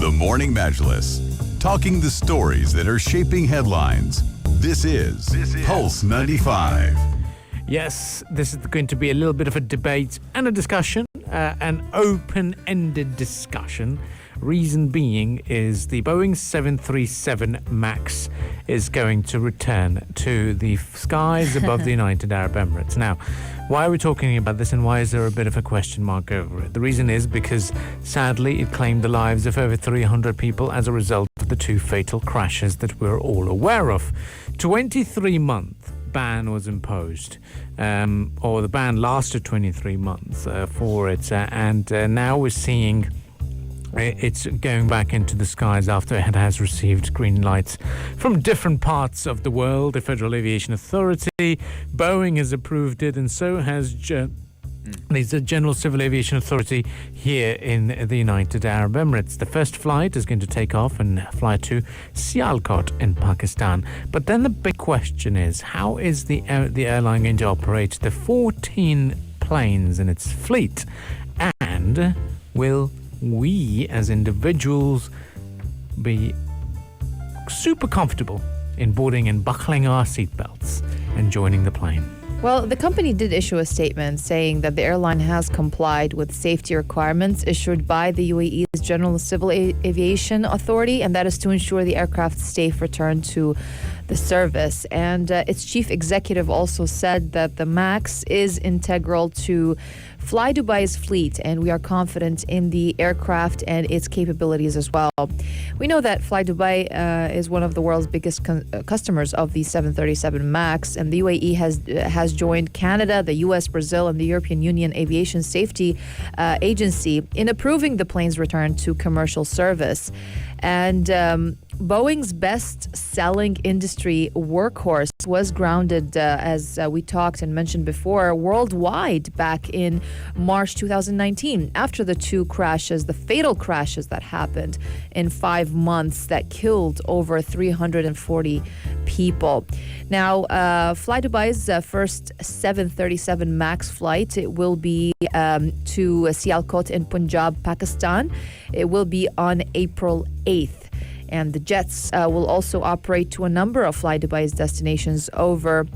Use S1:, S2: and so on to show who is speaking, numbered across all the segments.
S1: The Morning Majlis, talking the stories that are shaping headlines. This is Pulse 95.
S2: Yes, this is going to be a little bit of a debate and a discussion, an open-ended discussion. Reason being is the Boeing 737 MAX is going to return to the skies above the United Arab Emirates. Now, why are we talking about this and why is there a bit of a question mark over it? The reason is because, sadly, it claimed the lives of over 300 people as a result of the two fatal crashes that we're all aware of. 23-month ban was imposed, or the ban lasted 23 months for it, and now we're seeing it's going back into the skies after it has received green lights from different parts of the world. The Federal Aviation Authority, Boeing has approved it, and so has the General Civil Aviation Authority here in the United Arab Emirates. The first flight is going to take off and fly to Sialkot in Pakistan. But then the big question is, how is the airline going to operate the 14 planes in its fleet? And will we as individuals be super comfortable in boarding and buckling our seatbelts and joining the plane?
S3: Well, the company did issue a statement saying that the airline has complied with safety requirements issued by the UAE's General Civil Aviation Authority, and that is to ensure the aircraft's safe return to the service. And its chief executive also said that the MAX is integral to Fly Dubai's fleet, and we are confident in the aircraft and its capabilities as well. We know that Fly Dubai is one of the world's biggest customers of the 737 MAX, and the UAE has joined Canada, the US, Brazil, and the European Union Aviation Safety Agency in approving the plane's return to commercial service. And Boeing's best-selling industry workhorse was grounded, as we talked and mentioned before, worldwide back in March 2019 after the two crashes, the fatal crashes that happened in 5 months that killed over 340 people. Now, Fly Dubai's first 737 MAX flight, it will be to Sialkot in Punjab, Pakistan. It will be on April 8th. And the jets will also operate to a number of Fly Dubai's destinations over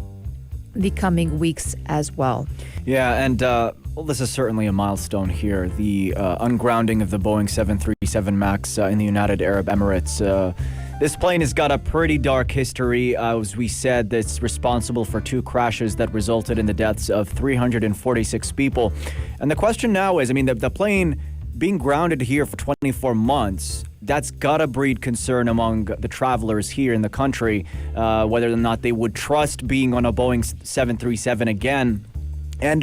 S3: the coming weeks as well.
S4: Yeah, and well, this is certainly a milestone here. The ungrounding of the Boeing 737 MAX in the United Arab Emirates. This plane has got a pretty dark history. As we said, it's responsible for two crashes that resulted in the deaths of 346 people. And the question now is, I mean, the plane being grounded here for 24 months, that's got to breed concern among the travelers here in the country, whether or not they would trust being on a Boeing 737 again. And,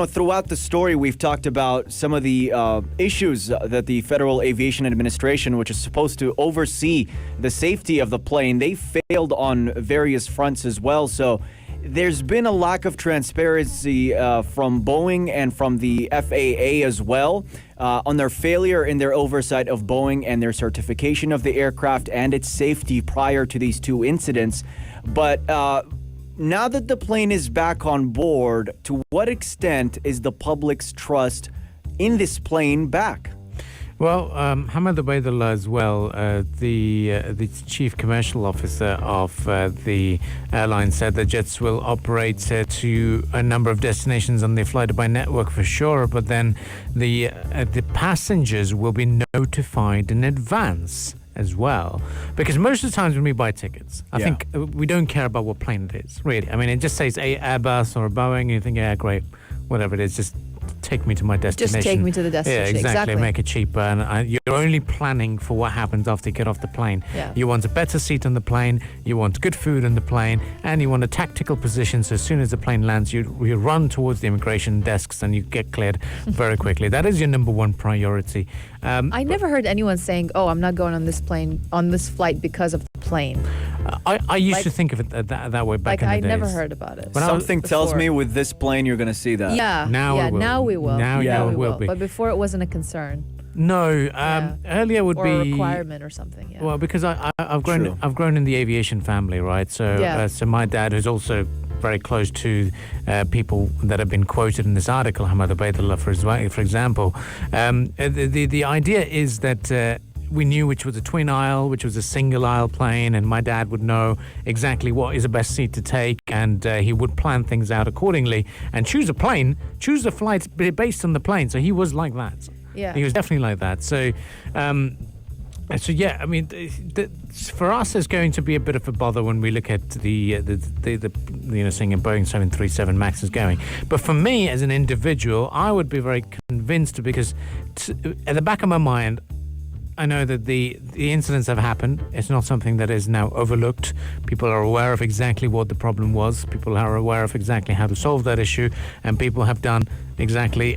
S4: throughout the story, we've talked about some of the issues that the Federal Aviation Administration, which is supposed to oversee the safety of the plane, they failed on various fronts as well. So there's been a lack of transparency from Boeing and from the FAA as well on their failure in their oversight of Boeing and their certification of the aircraft and its safety prior to these two incidents. But now that the plane is back on board, to what extent is the public's trust in this plane back?
S2: Well, Hamad Ubaidullah as well, the chief commercial officer of the airline, said that jets will operate to a number of destinations on the Fly Dubai network for sure, but then the passengers will be notified in advance as well. Because most of the times when we buy tickets, I think we don't care about what plane it is, really. I mean, it just says Airbus or a Boeing, and you think, yeah, great, whatever it is, just take me to my destination.
S3: Just take me to the destination.
S2: Yeah, exactly. Make it cheaper. And you're only planning for what happens after you get off the plane.
S3: Yeah.
S2: You want a better seat on the plane, you want good food on the plane, and you want a tactical position, so as soon as the plane lands, you run towards the immigration desks and you get cleared very quickly. That is your number one priority.
S3: I never heard anyone saying, oh, I'm not going on this plane, on this flight because of the plane.
S2: I used to think of it that way back in the days.
S3: I never heard about it.
S4: Something tells me with this plane you're going to see that.
S3: Yeah.
S2: Now
S3: we will.
S2: Now it will be.
S3: But before it wasn't a concern.
S2: No, earlier would be
S3: a requirement or something. Yeah.
S2: Well, because I've grown in the aviation family, right? So so my dad, who's also very close to people that have been quoted in this article, Hamad Ubaidullah, for example. The idea is that we knew which was a twin aisle, which was a single aisle plane, and my dad would know exactly what is the best seat to take, and he would plan things out accordingly and choose a flight based on the plane. So he was like that.
S3: Yeah.
S2: He was definitely like that. So, yeah, I mean, for us, there's going to be a bit of a bother when we look at the seeing a Boeing 737 Max is going. But for me, as an individual, I would be very convinced because at the back of my mind, I know that the incidents have happened. It's not something that is now overlooked. People are aware of exactly what the problem was. People are aware of exactly how to solve that issue, and people have done exactly,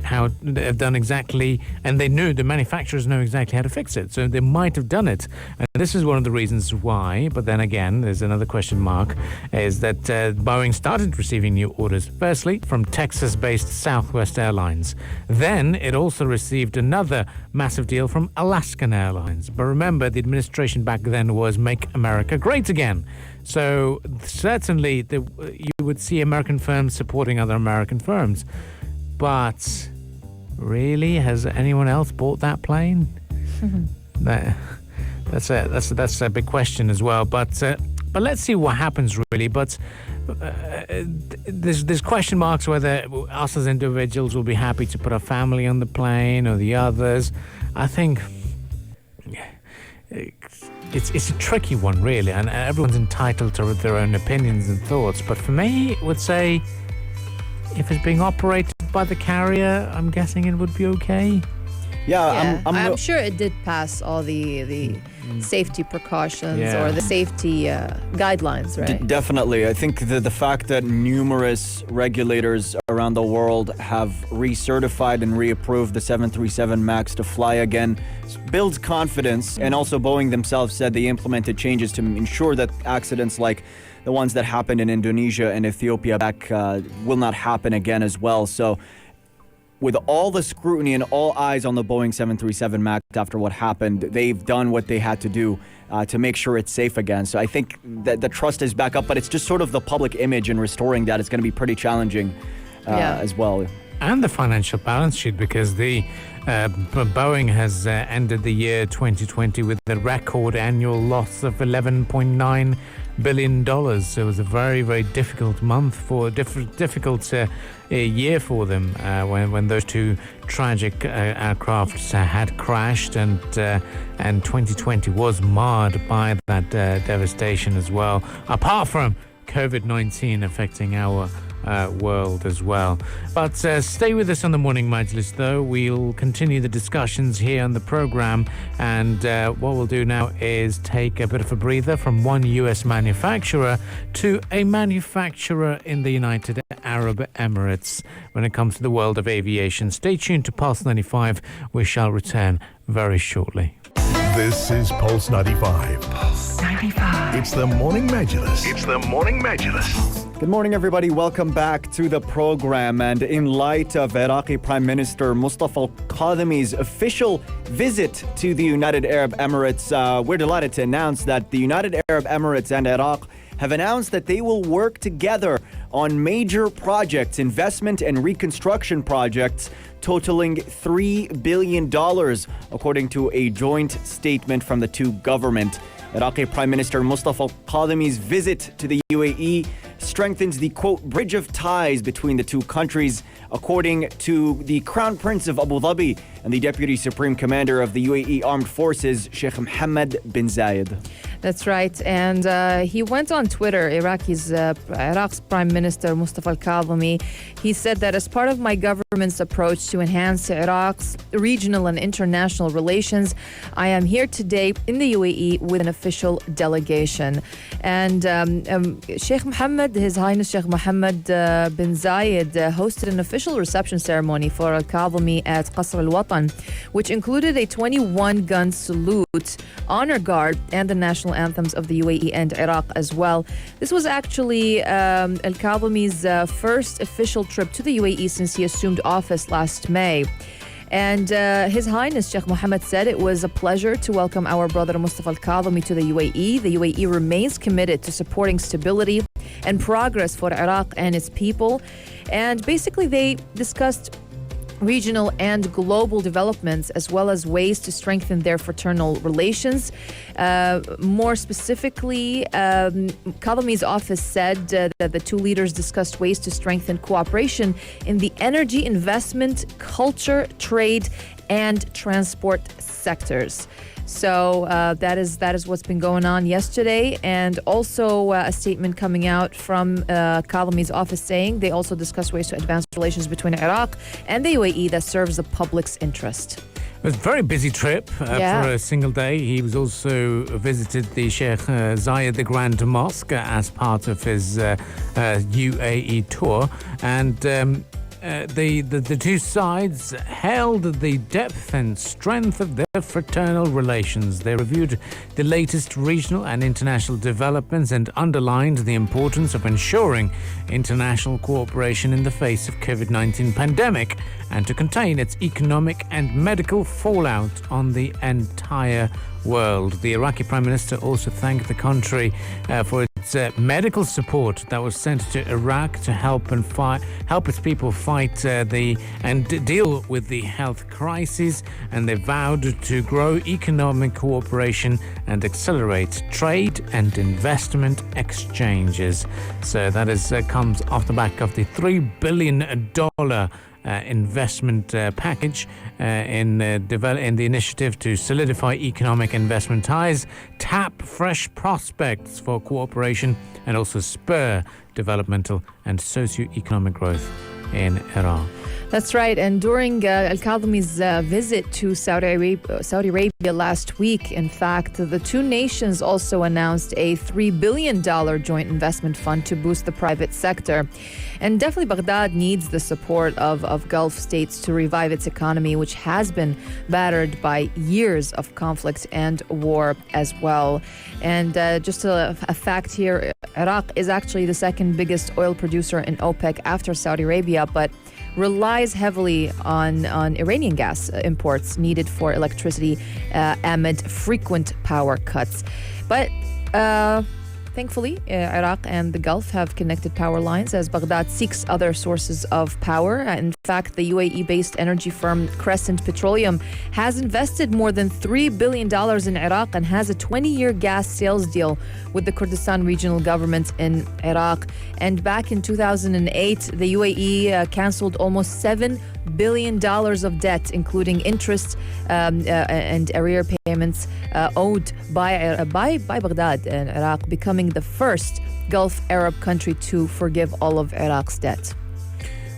S2: and they knew, the manufacturers know exactly how to fix it. So they might have done it. And this is one of the reasons why, but then again, there's another question mark, is that Boeing started receiving new orders, firstly from Texas-based Southwest Airlines. Then it also received another massive deal from Alaskan Airlines. But remember, the administration back then was Make America Great Again. So certainly you would see American firms supporting other American firms. But really, has anyone else bought that plane? That's a big question as well. But let's see what happens really. But there's question marks whether us as individuals will be happy to put our family on the plane or the others. I think it's a tricky one really, and everyone's entitled to their own opinions and thoughts. But for me, I would say, if it's being operated by the carrier, I'm guessing it would be okay.
S4: Yeah,
S3: I'm sure it did pass all the safety precautions or the safety guidelines, right?
S4: Definitely. I think the fact that numerous regulators around the world have recertified and reapproved the 737 MAX to fly again builds confidence. And also Boeing themselves said they implemented changes to ensure that accidents like the ones that happened in Indonesia and Ethiopia back will not happen again as well. So with all the scrutiny and all eyes on the Boeing 737 MAX after what happened, they've done what they had to do to make sure it's safe again. So I think that the trust is back up, but it's just sort of the public image and restoring that is going to be pretty challenging as well.
S2: And the financial balance sheet, because the Boeing has ended the year 2020 with a record annual loss of $11.9 billion. So it was a very, very difficult difficult year for them when those two tragic aircrafts had crashed, and 2020 was marred by that devastation as well, apart from COVID-19 affecting our world as well. But stay with us on the Morning Majlis, though. We'll continue the discussions here on the program, and what we'll do now is take a bit of a breather from one US manufacturer to a manufacturer in the United Arab Emirates when it comes to the world of aviation. Stay tuned to Pulse 95. We shall return very shortly.
S1: This is Pulse 95.
S5: Pulse 95.
S1: It's the Morning Majlis.
S4: Good morning, everybody. Welcome back to the program. And in light of Iraqi Prime Minister Mustafa al-Kadhimi's official visit to the United Arab Emirates, we're delighted to announce that the United Arab Emirates and Iraq have announced that they will work together on major projects, investment and reconstruction projects totaling $3 billion, according to a joint statement from the two governments. Iraqi Prime Minister Mustafa al-Kadhimi's visit to the UAE strengthens the, quote, bridge of ties between the two countries, according to the Crown Prince of Abu Dhabi and the Deputy Supreme Commander of the UAE Armed Forces, Sheikh Mohammed bin Zayed.
S3: That's right. And he went on Twitter, Iraq's Prime Minister Mustafa al-Kadhimi. He said that as part of my government's approach to enhance Iraq's regional and international relations, I am here today in the UAE with an official delegation. And Sheikh Mohammed, His Highness Sheikh Mohammed bin Zayed, hosted an official reception ceremony for al-Kadhimi at Qasr al-Watan, which included a 21-gun salute, honor guard, and the national anthems of the UAE and Iraq as well. This was actually al-Kadhimi's first official trip to the UAE since he assumed office last May. And His Highness Sheikh Mohammed said it was a pleasure to welcome our brother Mustafa al-Kadhimi to the UAE. The UAE remains committed to supporting stability and progress for Iraq and its people. And basically they discussed regional and global developments, as well as ways to strengthen their fraternal relations. More specifically, Kadhimi's office said that the two leaders discussed ways to strengthen cooperation in the energy, investment, culture, trade, and transport sectors. So that is what's been going on yesterday, and also a statement coming out from Kadhimi's office saying they also discussed ways to advance relations between Iraq and the UAE that serves the public's interest.
S2: It was a very busy trip for a single day. He was also visited the Sheikh Zayed the Grand Mosque as part of his UAE tour, and the two sides held the depth and strength of their fraternal relations. They reviewed the latest regional and international developments and underlined the importance of ensuring international cooperation in the face of COVID-19 pandemic and to contain its economic and medical fallout on the entire world. The Iraqi Prime Minister also thanked the country for its medical support that was sent to Iraq to help its people fight and deal with the health crisis, and they vowed to grow economic cooperation and accelerate trade and investment exchanges. So that comes off the back of the $3 billion investment package in the initiative to solidify economic investment ties, tap fresh prospects for cooperation, and also spur developmental and socio-economic growth in Iran.
S3: That's right. And during Al-Kadhimi's visit to Saudi Arabia last week, in fact, the two nations also announced a $3 billion joint investment fund to boost the private sector. And definitely Baghdad needs the support of Gulf states to revive its economy, which has been battered by years of conflict and war as well. And just a fact here, Iraq is actually the second biggest oil producer in OPEC after Saudi Arabia, but relies heavily on Iranian gas imports needed for electricity amid frequent power cuts. But thankfully, Iraq and the Gulf have connected power lines as Baghdad seeks other sources of power. In fact, the UAE-based energy firm Crescent Petroleum has invested more than $3 billion in Iraq and has a 20-year gas sales deal with the Kurdistan regional government in Iraq. And back in 2008, the UAE canceled almost $7 billion of debt, including interest and arrear payments owed by Baghdad and Iraq, becoming the first Gulf Arab country to forgive all of Iraq's debt.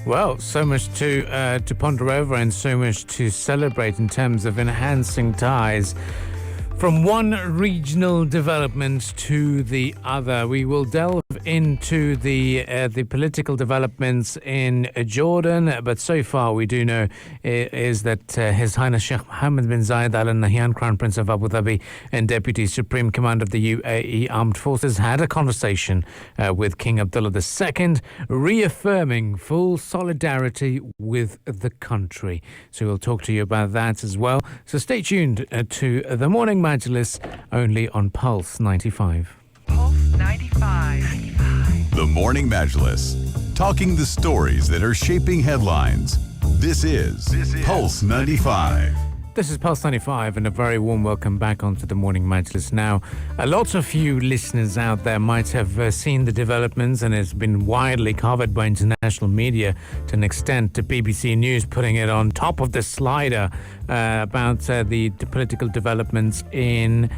S2: Well, so much to ponder over and so much to celebrate in terms of enhancing ties from one regional development to the other. We will delve into the political developments in Jordan, but so far we do know is that His Highness Sheikh Mohammed bin Zayed Al Nahyan, Crown Prince of Abu Dhabi and Deputy Supreme Commander of the UAE Armed Forces, had a conversation with King Abdullah II, reaffirming full solidarity with the country. So we'll talk to you about that as well. So stay tuned to the Morning Majlis, only on Pulse 95.
S5: Pulse 95.
S1: The Morning Majlis, talking the stories that are shaping headlines. This is Pulse 95.
S2: This is Pulse 95, and a very warm welcome back onto the Morning Majlis. Now, a lot of you listeners out there might have seen the developments, and it's been widely covered by international media to an extent, to BBC News putting it on top of the slider about the political developments in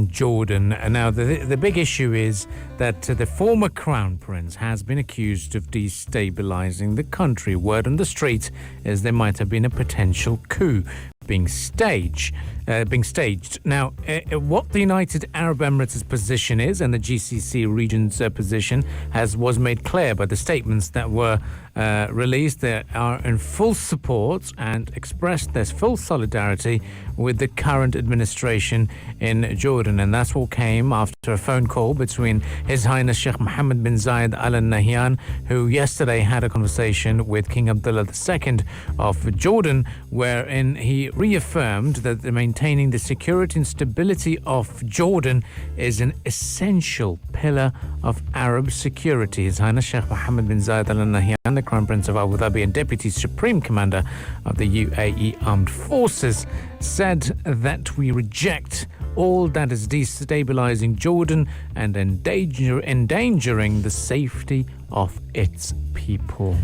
S2: Jordan. Now, the big issue is that the former Crown Prince has been accused of destabilizing the country. Word on the street is there might have been a potential coup being staged. Now, what the United Arab Emirates' position is, and the GCC region's position, was made clear by the statements that were released. They are in full support and expressed their full solidarity with the current administration in Jordan, and that's what came after a phone call between His Highness Sheikh Mohammed bin Zayed Al Nahyan, who yesterday had a conversation with King Abdullah II of Jordan, wherein he reaffirmed that maintaining the security and stability of Jordan is an essential pillar of Arab security. His Highness Sheikh Mohammed bin Zayed Al Nahyan the Crown Prince of Abu Dhabi and Deputy Supreme Commander of the UAE Armed Forces, said that we reject all that is destabilizing Jordan and endangering the safety of its people.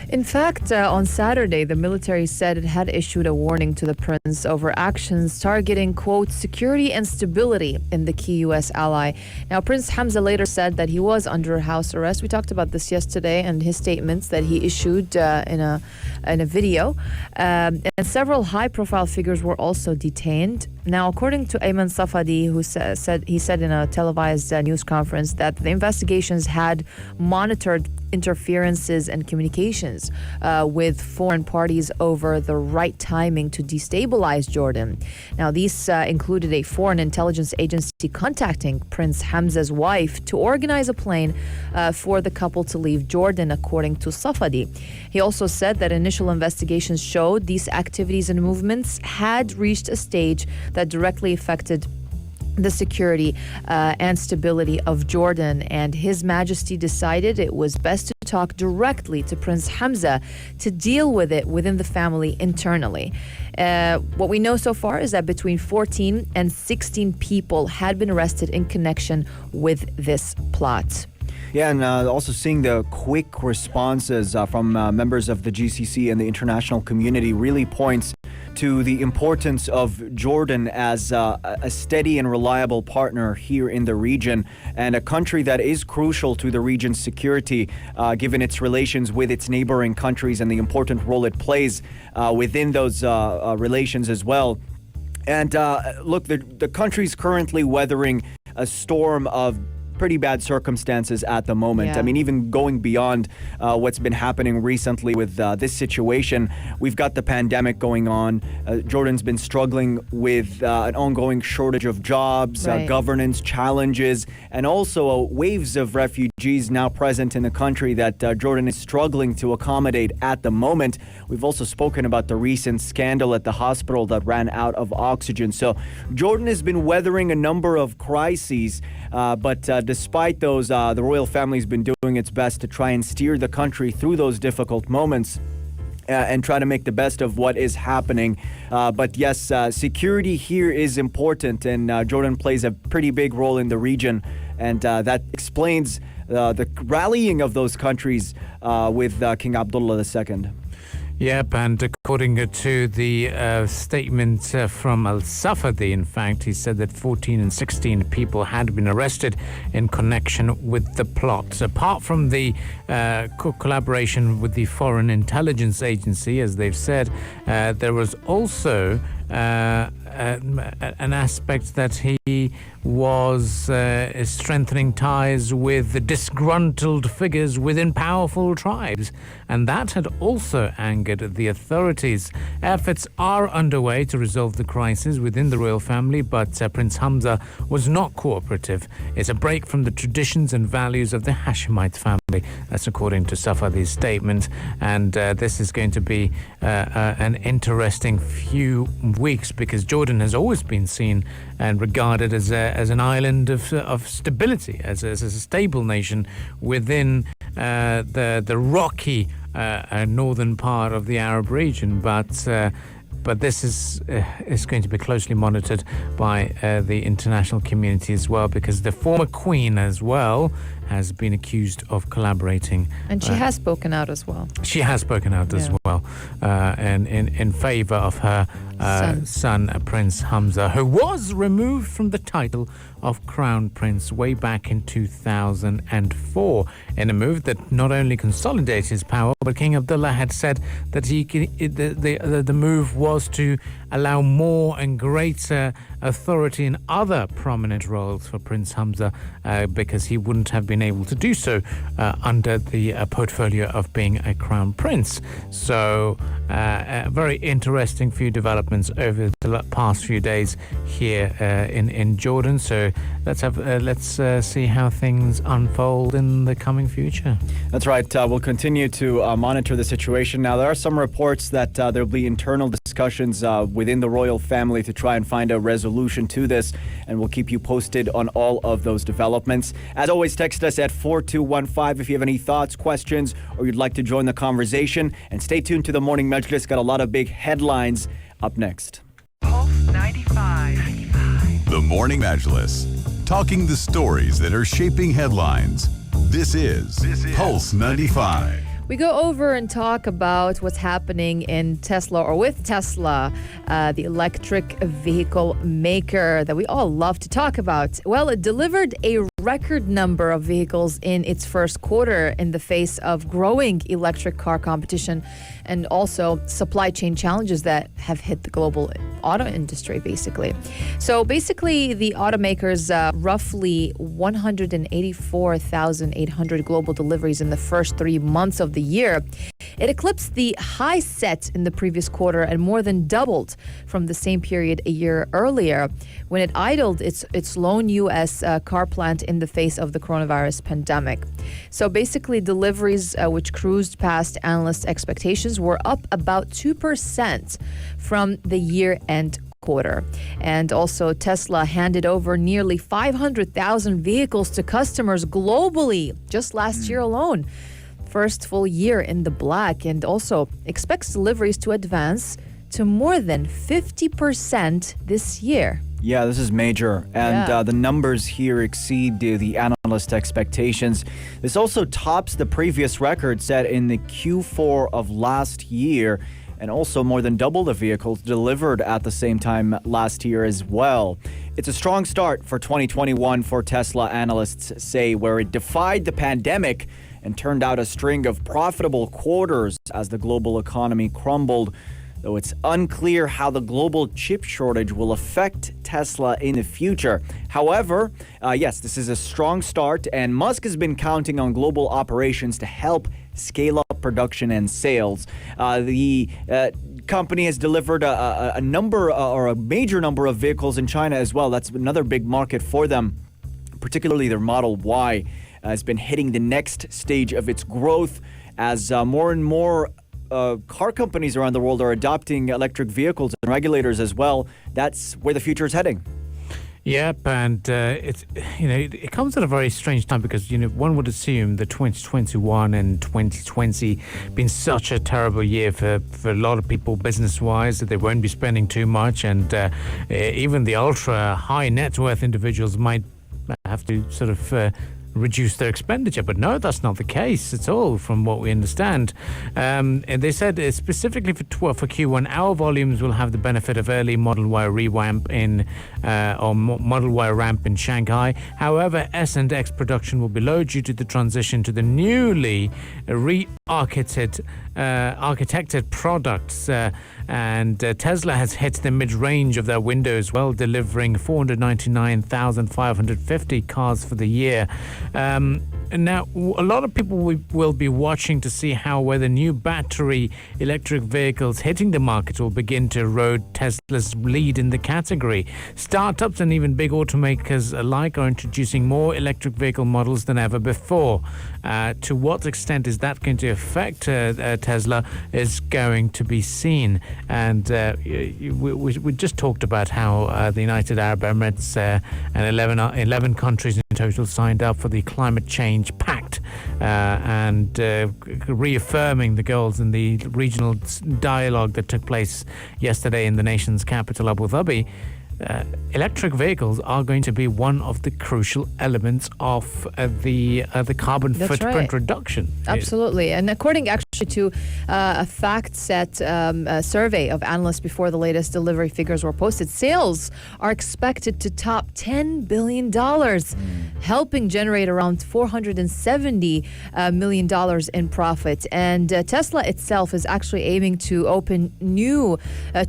S3: In fact, on Saturday, the military said it had issued a warning to the prince over actions targeting, quote, security and stability in the key U.S. ally. Now, Prince Hamza later said that he was under house arrest. We talked about this yesterday and his statements that he issued in a video. And several high-profile figures were also detained. Now, according to Ayman Safadi, who said in a televised news conference that the investigations had monitored interferences and communications with foreign parties over the right timing to destabilize Jordan. Now, these included a foreign intelligence agency contacting Prince Hamza's wife to organize a plane for the couple to leave Jordan, according to Safadi. He also said that initial investigations showed these activities and movements had reached a stage that directly affected the security and stability of Jordan, and His Majesty decided it was best to talk directly to Prince Hamza to deal with it within the family internally. What we know so far is that between 14 and 16 people had been arrested in connection with this plot.
S4: Yeah, and also seeing the quick responses from members of the GCC and the international community really points to the importance of Jordan as a steady and reliable partner here in the region, and a country that is crucial to the region's security, given its relations with its neighboring countries and the important role it plays within those relations as well. And look, the country's currently weathering a storm of pretty bad circumstances at the moment.
S3: Yeah.
S4: I mean, even going beyond what's been happening recently with this situation, we've got the pandemic going on. Jordan's been struggling with an ongoing shortage of jobs,
S3: Right.
S4: governance challenges, and also waves of refugees now present in the country that Jordan is struggling to accommodate at the moment. We've also spoken about the recent scandal at the hospital that ran out of oxygen. So Jordan has been weathering a number of crises, but despite those, the royal family's been doing its best to try and steer the country through those difficult moments and try to make the best of what is happening. But yes, security here is important, and Jordan plays a pretty big role in the region, and that explains the rallying of those countries with King Abdullah II.
S2: Yep, and according to the statement from Al-Safadi, in fact, he said that 14 and 16 people had been arrested in connection with the plot. Apart from the collaboration with the Foreign Intelligence Agency, as they've said, there was also an aspect that he was strengthening ties with the disgruntled figures within powerful tribes, and that had also angered the authorities. Efforts are underway to resolve the crisis within the royal family, but Prince Hamza was not cooperative. It's a break from the traditions and values of the Hashemite family. That's according to Safadi's statement, and this is going to be an interesting few weeks, because Jordan has always been seen and regarded as an island of stability, as a stable nation within the rocky northern part of the Arab region. But this is going to be closely monitored by the international community as well, because the former queen as well has been accused of collaborating.
S3: And she has spoken out as well.
S2: She has spoken out as well, and in favor of her son, Prince Hamza, who was removed from the title of Crown Prince way back in 2004, in a move that not only consolidated his power, but King Abdullah had said that the move was to allow more and greater authority in other prominent roles for Prince Hamza, because he wouldn't have been able to do so under the portfolio of being a crown prince. So a very interesting few developments over the past few days here in Jordan. So let's see how things unfold in the coming future.
S4: That's right. We'll continue to monitor the situation. Now, there are some reports that there'll be internal discussions discussions within the royal family to try and find a resolution to this, and we'll keep you posted on all of those developments. As always, text us at 4215 if you have any thoughts, questions, or you'd like to join the conversation. And stay tuned to the Morning Majlis. Got a lot of big headlines up next.
S5: Pulse 95.
S1: The Morning Majlis, talking the stories that are shaping headlines. This is Pulse 95.
S3: We go over and talk about what's happening in Tesla, or with Tesla, the electric vehicle maker that we all love to talk about. Well, it delivered a record number of vehicles in its first quarter in the face of growing electric car competition and also supply chain challenges that have hit the global auto industry, basically. So basically, the automakers roughly 184,800 global deliveries in the first 3 months of the year. It eclipsed the high set in the previous quarter and more than doubled from the same period a year earlier when it idled its lone U.S. car plant in the face of the coronavirus pandemic. So basically, deliveries which cruised past analyst expectations were up about 2% from the year-end quarter. And also, Tesla handed over nearly 500,000 vehicles to customers globally just last year alone. First full year in the black, and also expects deliveries to advance to more than 50% this year.
S4: Yeah, this is major. And the numbers here exceed the analyst expectations. This also tops the previous record set in the Q4 of last year, and also more than double the vehicles delivered at the same time last year as well. It's a strong start for 2021 for Tesla, analysts say, where it defied the pandemic and turned out a string of profitable quarters as the global economy crumbled. Though it's unclear how the global chip shortage will affect Tesla in the future. However, yes, this is a strong start, and Musk has been counting on global operations to help scale up production and sales. The company has delivered a number or a major number of vehicles in China as well. That's another big market for them, particularly their Model Y has been hitting the next stage of its growth as more and more car companies around the world are adopting electric vehicles, and regulators as well. That's where the future is heading.
S2: Yep, and it comes at a very strange time because one would assume that 2021 and 2020 been such a terrible year for a lot of people business-wise that they won't be spending too much, and even the ultra high net worth individuals might have to sort of reduce their expenditure. But no, that's not the case at all from what we understand. And they said specifically for Q1, our volumes will have the benefit of early Model Y revamp Model Y ramp in Shanghai. However, S and X production will be low due to the transition to the newly re-architected products. And Tesla has hit the mid-range of their window as well, delivering 499,550 cars for the year. Now, a lot of people will be watching to see how whether new battery electric vehicles hitting the market will begin to erode Tesla's lead in the category. Startups and even big automakers alike are introducing more electric vehicle models than ever before. To what extent is that going to affect Tesla is going to be seen. And we just talked about how the United Arab Emirates and 11 countries in total signed up for the Climate Change Pact and reaffirming the goals in the regional dialogue that took place yesterday in the nation's capital, Abu Dhabi. Electric vehicles are going to be one of the crucial elements of the carbon footprint reduction.
S3: Absolutely. And according actually to a FactSet survey of analysts before the latest delivery figures were posted, sales are expected to top $10 billion, helping generate around $470 million in profit. And Tesla itself is actually aiming to open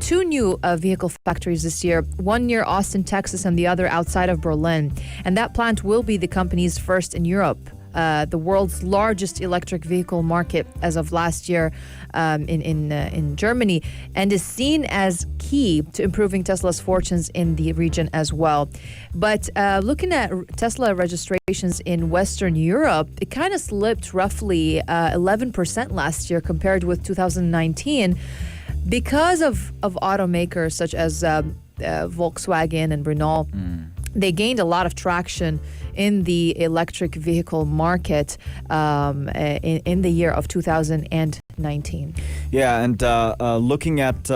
S3: two new vehicle factories this year, one near Austin, Texas, and the other outside of Berlin. And that plant will be the company's first in Europe, the world's largest electric vehicle market as of last year in Germany, and is seen as key to improving Tesla's fortunes in the region as well. But looking at Tesla registrations in Western Europe, it kind of slipped roughly 11% last year compared with 2019. because of automakers such as Volkswagen and Renault, they gained a lot of traction in the electric vehicle market in the year of 2019.
S4: Yeah, and looking at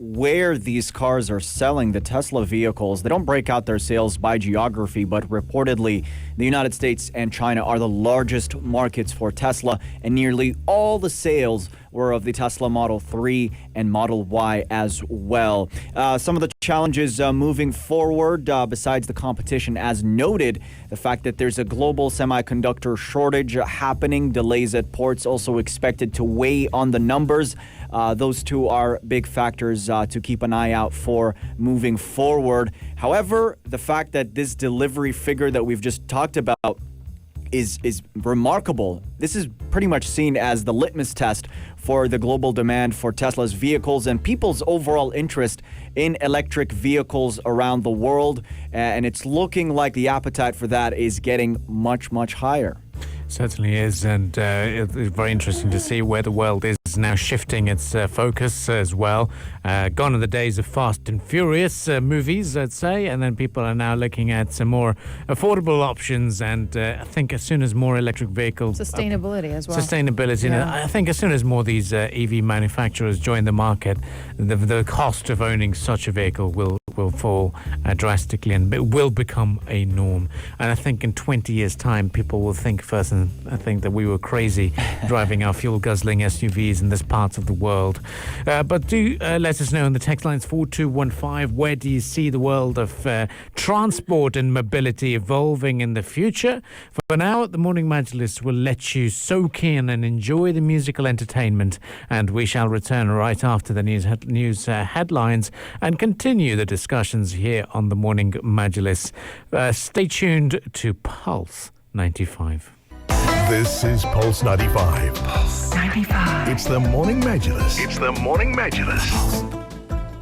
S4: where these cars are selling, the Tesla vehicles, they don't break out their sales by geography, but reportedly the United States and China are the largest markets for Tesla, and nearly all the sales were of the Tesla Model 3 and Model Y as well. Some of the challenges moving forward, besides the competition, as noted, the fact that there's a global semiconductor shortage happening, delays at ports also expected to weigh on the numbers. Those two are big factors to keep an eye out for moving forward. However, the fact that this delivery figure that we've just talked about is remarkable. This is pretty much seen as the litmus test for the global demand for Tesla's vehicles and people's overall interest in electric vehicles around the world. And it's looking like the appetite for that is getting much, much higher.
S2: Certainly is, and it's very interesting to see where the world is now shifting its focus as well. Gone are the days of Fast and Furious movies, I'd say, and then people are now looking at some more affordable options, and I think as soon as more electric vehicles...
S3: Sustainability as well.
S2: Sustainability.
S3: Yeah.
S2: And I think as soon as more of these EV manufacturers join the market, the cost of owning such a vehicle will fall drastically, and it will become a norm. And I think in 20 years' time, people will think first, and I think that we were crazy driving our fuel-guzzling SUVs in this part of the world. But do let us know in the text lines 4215, where do you see the world of transport and mobility evolving in the future? For now, the Morning Majlis will let you soak in and enjoy the musical entertainment, and we shall return right after the news headlines and continue the discussions here on the Morning Majlis. Stay tuned to Pulse 95.
S6: This is Pulse 95.
S5: Pulse 95.
S6: It's the Morning Majlis. It's the Morning Majlis.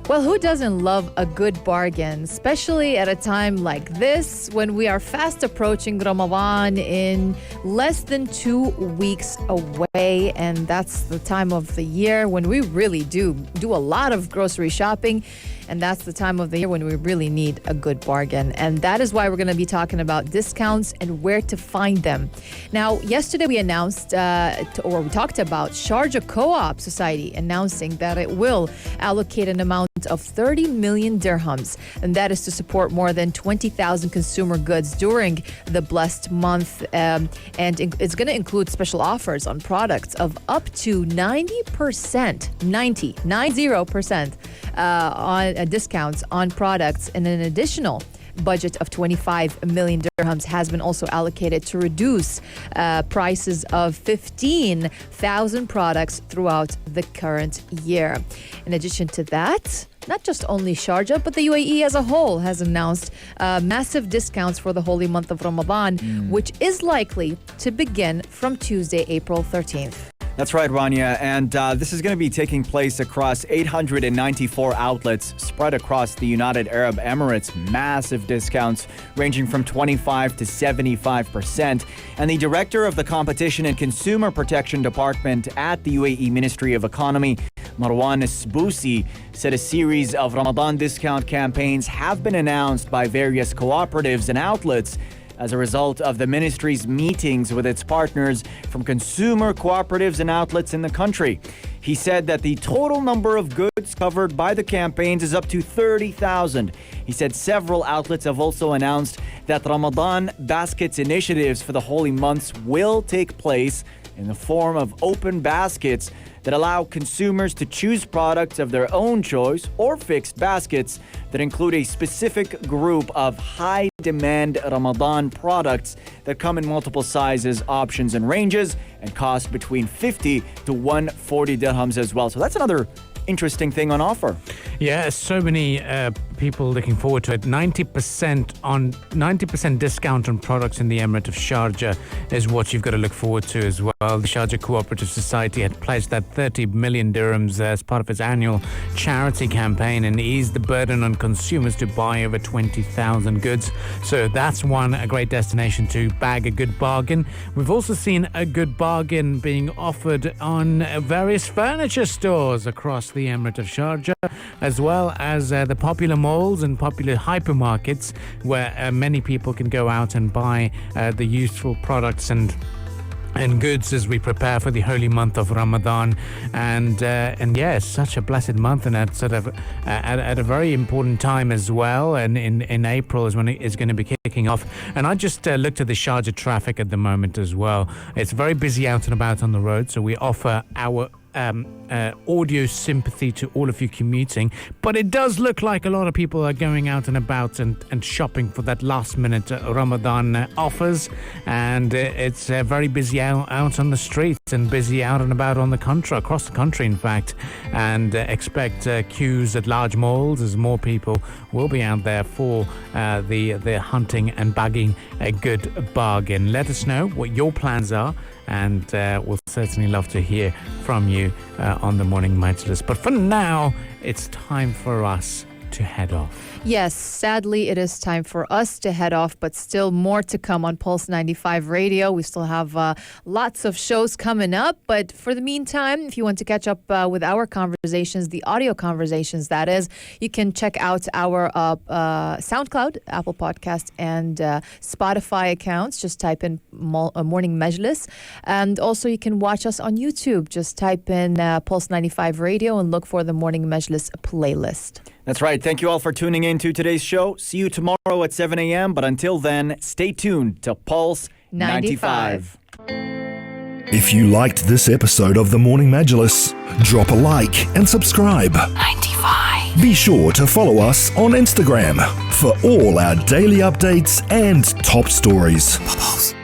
S3: Well, who doesn't love a good bargain, especially at a time like this when we are fast approaching Ramadan in less than 2 weeks away, and that's the time of the year when we really do a lot of grocery shopping, and that's the time of the year when we really need a good bargain. And that is why we're going to be talking about discounts and where to find them. Now, yesterday we announced, we talked about Sharjah Co-op Society announcing that it will allocate an amount of 30 million dirhams, and that is to support more than 20,000 consumer goods during the blessed month, and it's going to include special offers on products of up to 90% on discounts on products, and an additional budget of 25 million dirhams has been also allocated to reduce prices of 15,000 products throughout the current year. In addition to that, not just only Sharjah, but the UAE as a whole has announced massive discounts for the holy month of Ramadan, which is likely to begin from Tuesday, April 13th.
S4: That's right, Rania, and this is going to be taking place across 894 outlets spread across the United Arab Emirates. Massive discounts ranging from 25 to 75%. And the director of the Competition and Consumer Protection Department at the UAE Ministry of Economy, Marwan Sbousi, said a series of Ramadan discount campaigns have been announced by various cooperatives and outlets as a result of the ministry's meetings with its partners from consumer cooperatives and outlets in the country. He said that the total number of goods covered by the campaigns is up to 30,000. He said several outlets have also announced that Ramadan baskets initiatives for the holy months will take place in the form of open baskets that allow consumers to choose products of their own choice, or fixed baskets that include a specific group of high-demand Ramadan products that come in multiple sizes, options, and ranges, and cost between 50 to 140 dirhams as well. So that's another interesting thing on offer.
S2: Yeah, so many people looking forward to it. 90% discount on products in the Emirate of Sharjah is what you've got to look forward to as well. The Sharjah Cooperative Society had pledged that 30 million dirhams as part of its annual charity campaign and ease the burden on consumers to buy over 20,000 goods. So that's a great destination to bag a good bargain. We've also seen a good bargain being offered on various furniture stores across the Emirate of Sharjah, as well as the popular malls and popular hypermarkets where many people can go out and buy the useful products and goods as we prepare for the holy month of Ramadan. And yes, such a blessed month, and at sort of at a very important time as well. And in April is when it is going to be kicking off. And I just looked at the Sharjah traffic at the moment as well. It's very busy out and about on the road, so we offer our audio sympathy to all of you commuting, but it does look like a lot of people are going out and about and shopping for that last minute Ramadan offers, and it's very busy out on the streets and busy out and about on the country, across the country in fact, and expect queues at large malls as more people will be out there for the hunting and bagging a good bargain. Let us know what your plans are, and we'll certainly love to hear from you on the Morning Majlis. But for now, it's time for us to head off.
S3: Yes, sadly, it is time for us to head off, but still more to come on Pulse 95 Radio. We still have lots of shows coming up, but for the meantime, if you want to catch up with our conversations, the audio conversations, that is, you can check out our SoundCloud, Apple Podcast, and Spotify accounts. Just type in Morning Majlis. And also you can watch us on YouTube. Just type in Pulse 95 Radio and look for the Morning Majlis playlist.
S4: That's right. Thank you all for tuning in to today's show. See you tomorrow at 7 a.m. But until then, stay tuned to Pulse 95.
S6: If you liked this episode of The Morning Majlis, drop a like and subscribe.
S5: 95.
S6: Be sure to follow us on Instagram for all our daily updates and top stories.
S5: Pulse